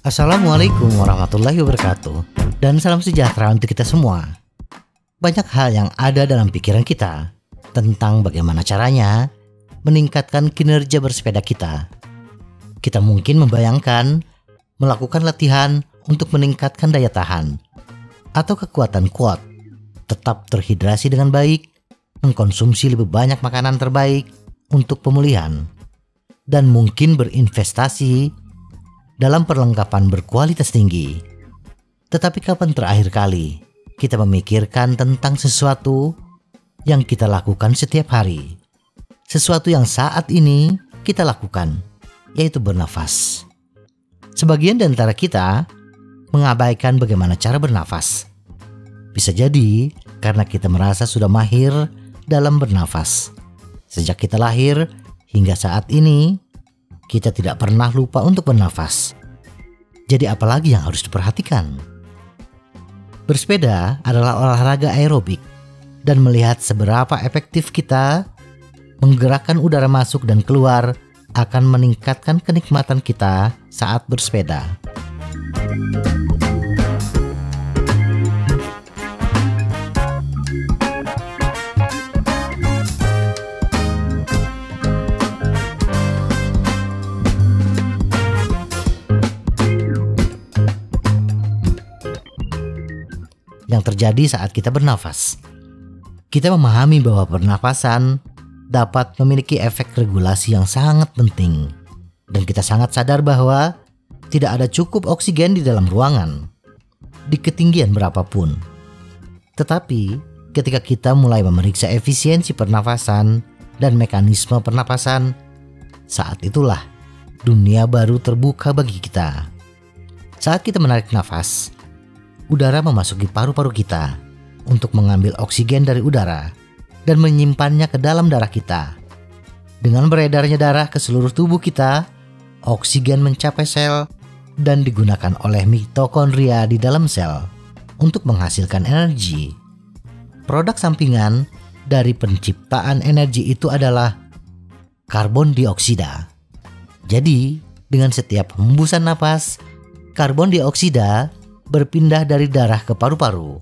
Assalamualaikum warahmatullahi wabarakatuh, dan salam sejahtera untuk kita semua. Banyak hal yang ada dalam pikiran kita tentang bagaimana caranya meningkatkan kinerja bersepeda kita. Kita mungkin membayangkan melakukan latihan untuk meningkatkan daya tahan atau kekuatan kuat, tetap terhidrasi dengan baik, mengkonsumsi lebih banyak makanan terbaik untuk pemulihan, dan mungkin berinvestasi dalam perlengkapan berkualitas tinggi. Tetapi kapan terakhir kali kita memikirkan tentang sesuatu yang kita lakukan setiap hari? Sesuatu yang saat ini kita lakukan, yaitu bernafas. Sebagian di antara kita mengabaikan bagaimana cara bernafas. Bisa jadi karena kita merasa sudah mahir dalam bernafas. Sejak kita lahir hingga saat ini, kita tidak pernah lupa untuk bernafas. Jadi apalagi yang harus diperhatikan? Bersepeda adalah olahraga aerobik, dan melihat seberapa efektif kita menggerakkan udara masuk dan keluar akan meningkatkan kenikmatan kita saat bersepeda. Yang terjadi saat kita bernafas, kita memahami bahwa pernapasan dapat memiliki efek regulasi yang sangat penting, dan kita sangat sadar bahwa tidak ada cukup oksigen di dalam ruangan di ketinggian berapapun. Tetapi ketika kita mulai memeriksa efisiensi pernafasan dan mekanisme pernapasan, saat itulah dunia baru terbuka bagi kita. Saat kita menarik nafas, udara memasuki paru-paru kita untuk mengambil oksigen dari udara dan menyimpannya ke dalam darah kita. Dengan beredarnya darah ke seluruh tubuh kita, oksigen mencapai sel dan digunakan oleh mitokondria di dalam sel untuk menghasilkan energi. Produk sampingan dari penciptaan energi itu adalah karbon dioksida. Jadi, dengan setiap hembusan napas, karbon dioksida berpindah dari darah ke paru-paru,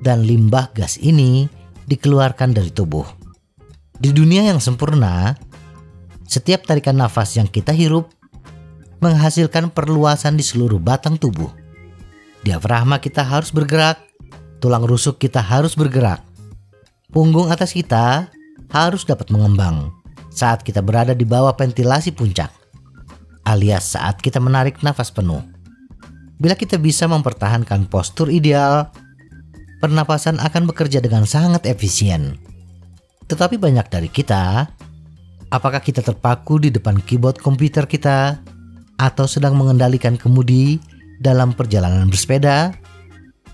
dan limbah gas ini dikeluarkan dari tubuh. Di dunia yang sempurna, setiap tarikan nafas yang kita hirup menghasilkan perluasan di seluruh batang tubuh. Diafragma kita harus bergerak, tulang rusuk kita harus bergerak, punggung atas kita harus dapat mengembang saat kita berada di bawah ventilasi puncak, alias saat kita menarik nafas penuh. Bila kita bisa mempertahankan postur ideal, pernapasan akan bekerja dengan sangat efisien. Tetapi banyak dari kita, apakah kita terpaku di depan keyboard komputer kita atau sedang mengendalikan kemudi dalam perjalanan bersepeda,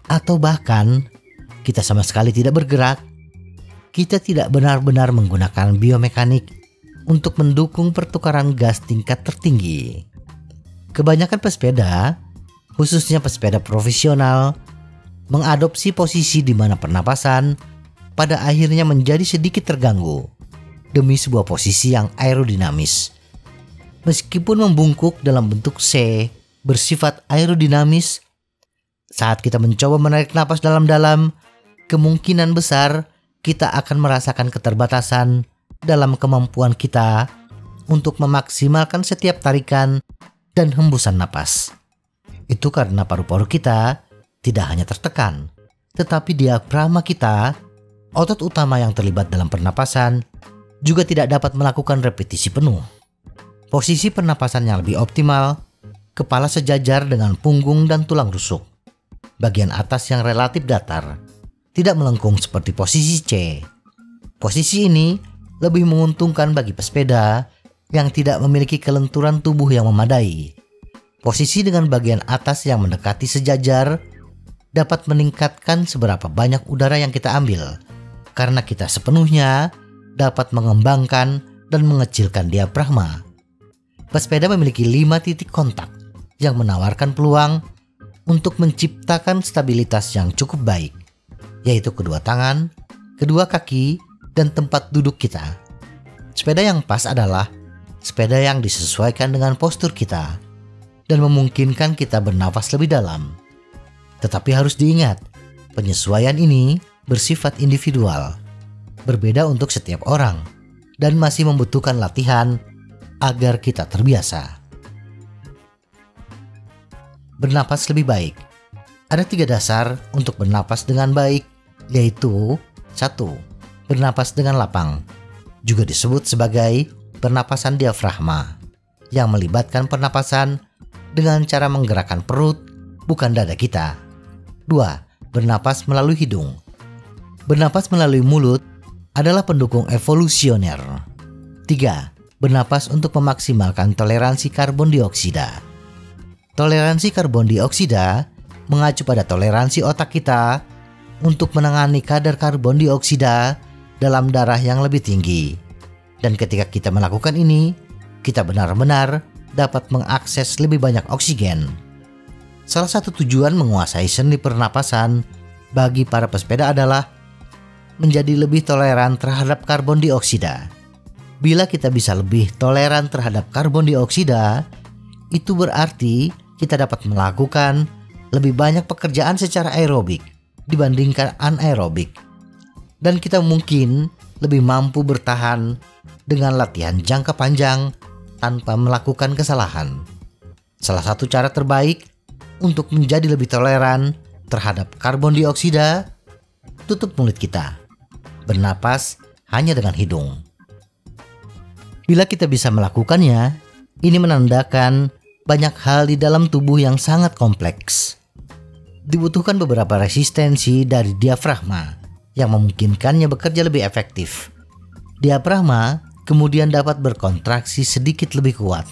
atau bahkan kita sama sekali tidak bergerak? Kita tidak benar-benar menggunakan biomekanik untuk mendukung pertukaran gas tingkat tertinggi. Kebanyakan pesepeda, khususnya pesepeda profesional, mengadopsi posisi di mana pernapasan pada akhirnya menjadi sedikit terganggu demi sebuah posisi yang aerodinamis. Meskipun membungkuk dalam bentuk C bersifat aerodinamis, saat kita mencoba menarik napas dalam-dalam, kemungkinan besar kita akan merasakan keterbatasan dalam kemampuan kita untuk memaksimalkan setiap tarikan dan hembusan napas. Itu karena paru-paru kita tidak hanya tertekan, tetapi diafragma kita, otot utama yang terlibat dalam pernapasan, juga tidak dapat melakukan repetisi penuh. Posisi pernapasan yang lebih optimal, kepala sejajar dengan punggung dan tulang rusuk. Bagian atas yang relatif datar, tidak melengkung seperti posisi C. Posisi ini lebih menguntungkan bagi pesepeda yang tidak memiliki kelenturan tubuh yang memadai. Posisi dengan bagian atas yang mendekati sejajar dapat meningkatkan seberapa banyak udara yang kita ambil, karena kita sepenuhnya dapat mengembangkan dan mengecilkan diafragma. Pesepeda memiliki 5 titik kontak yang menawarkan peluang untuk menciptakan stabilitas yang cukup baik, yaitu kedua tangan, kedua kaki, dan tempat duduk kita. Sepeda yang pas adalah sepeda yang disesuaikan dengan postur kita dan memungkinkan kita bernafas lebih dalam. Tetapi harus diingat, penyesuaian ini bersifat individual, berbeda untuk setiap orang, dan masih membutuhkan latihan agar kita terbiasa. Bernapas lebih baik. Ada 3 dasar untuk bernapas dengan baik, yaitu 1. Bernapas dengan lapang, juga disebut sebagai pernapasan diafragma, yang melibatkan pernapasan dengan cara menggerakkan perut, bukan dada kita. 2. Bernapas melalui hidung. Bernapas melalui mulut adalah pendukung evolusioner. 3. Bernapas untuk memaksimalkan toleransi karbon dioksida. Toleransi karbon dioksida mengacu pada toleransi otak kita untuk menangani kadar karbon dioksida dalam darah yang lebih tinggi. Dan ketika kita melakukan ini, kita benar-benar dapat mengakses lebih banyak oksigen. Salah satu tujuan menguasai seni pernapasan bagi para pesepeda adalah menjadi lebih toleran terhadap karbon dioksida. Bila kita bisa lebih toleran terhadap karbon dioksida, itu berarti kita dapat melakukan lebih banyak pekerjaan secara aerobik dibandingkan anaerobik. Dan kita mungkin lebih mampu bertahan dengan latihan jangka panjang tanpa melakukan kesalahan. Salah satu cara terbaik untuk menjadi lebih toleran terhadap karbon dioksida, tutup mulut kita. Bernapas hanya dengan hidung. Bila kita bisa melakukannya, ini menandakan banyak hal di dalam tubuh yang sangat kompleks. Dibutuhkan beberapa resistensi dari diafragma yang memungkinkannya bekerja lebih efektif. Diafragma kemudian dapat berkontraksi sedikit lebih kuat.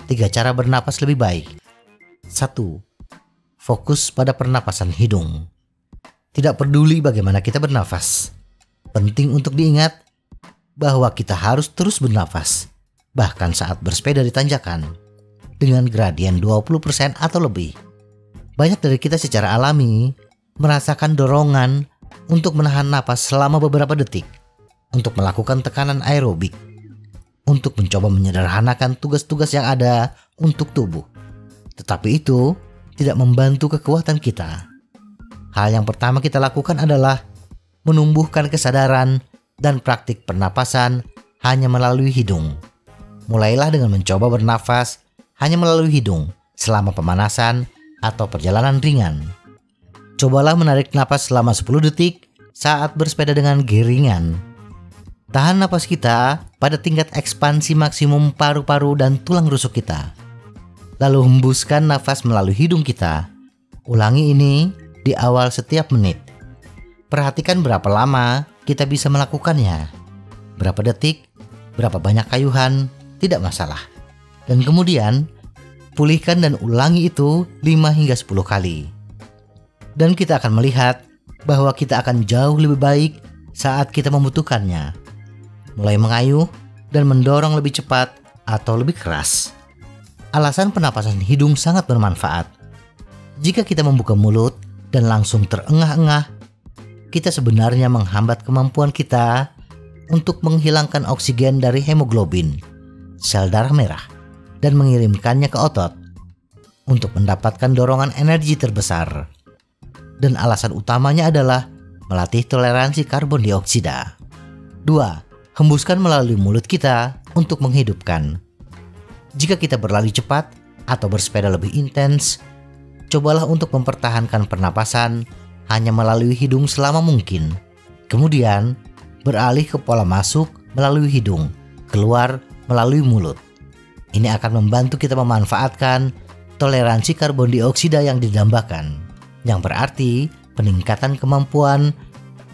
3 cara bernapas lebih baik. 1. Fokus pada pernapasan hidung. Tidak peduli bagaimana kita bernafas. Penting untuk diingat bahwa kita harus terus bernafas, bahkan saat bersepeda di tanjakan, dengan gradien 20% atau lebih. Banyak dari kita secara alami merasakan dorongan untuk menahan napas selama beberapa detik, untuk melakukan tekanan aerobik, untuk mencoba menyederhanakan tugas-tugas yang ada untuk tubuh. Tetapi itu tidak membantu kekuatan kita. Hal yang pertama kita lakukan adalah menumbuhkan kesadaran dan praktik pernapasan hanya melalui hidung. Mulailah dengan mencoba bernafas hanya melalui hidung selama pemanasan atau perjalanan ringan. Cobalah menarik napas selama 10 detik saat bersepeda dengan giringan. Tahan napas kita pada tingkat ekspansi maksimum paru-paru dan tulang rusuk kita. Lalu hembuskan nafas melalui hidung kita. Ulangi ini di awal setiap menit. Perhatikan berapa lama kita bisa melakukannya. Berapa detik, berapa banyak kayuhan, tidak masalah. Dan kemudian, pulihkan dan ulangi itu 5 hingga 10 kali. Dan kita akan melihat bahwa kita akan jauh lebih baik saat kita membutuhkannya. Mulai mengayuh dan mendorong lebih cepat atau lebih keras. Alasan pernapasan hidung sangat bermanfaat. Jika kita membuka mulut dan langsung terengah-engah, kita sebenarnya menghambat kemampuan kita untuk menghilangkan oksigen dari hemoglobin, sel darah merah, dan mengirimkannya ke otot untuk mendapatkan dorongan energi terbesar. Dan alasan utamanya adalah melatih toleransi karbon dioksida. 2. Hembuskan melalui mulut kita untuk menghidupkan. Jika kita berlari cepat atau bersepeda lebih intens, cobalah untuk mempertahankan pernapasan hanya melalui hidung selama mungkin. Kemudian, beralih ke pola masuk melalui hidung, keluar melalui mulut. Ini akan membantu kita memanfaatkan toleransi karbon dioksida yang didambakan, yang berarti peningkatan kemampuan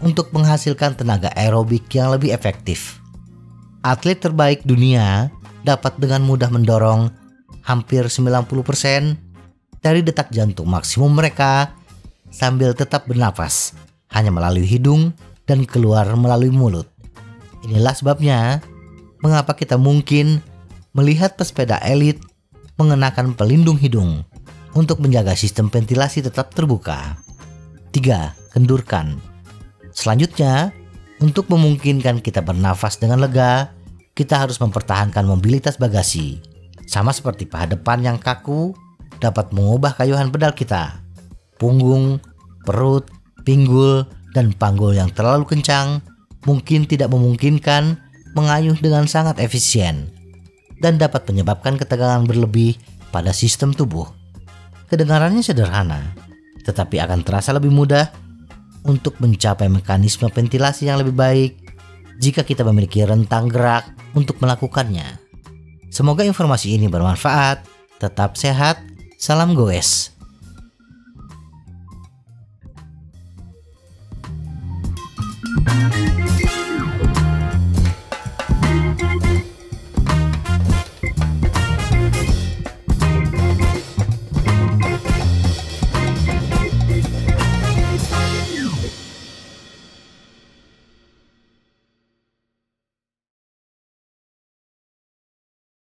untuk menghasilkan tenaga aerobik yang lebih efektif. Atlet terbaik dunia dapat dengan mudah mendorong hampir 90% dari detak jantung maksimum mereka sambil tetap bernafas hanya melalui hidung dan keluar melalui mulut. Inilah sebabnya mengapa kita mungkin melihat pesepeda elit mengenakan pelindung hidung untuk menjaga sistem ventilasi tetap terbuka. 3. Kendurkan. Selanjutnya, Untuk memungkinkan kita bernafas dengan lega, kita harus mempertahankan mobilitas bagasi. Sama seperti paha depan yang kaku dapat mengubah kayuhan pedal kita. Punggung, perut, pinggul, dan panggul yang terlalu kencang mungkin tidak memungkinkan mengayuh dengan sangat efisien dan dapat menyebabkan ketegangan berlebih pada sistem tubuh. Kedengarannya sederhana, tetapi akan terasa lebih mudah untuk mencapai mekanisme ventilasi yang lebih baik jika kita memiliki rentang gerak untuk melakukannya. Semoga informasi ini bermanfaat. Tetap sehat, salam goes.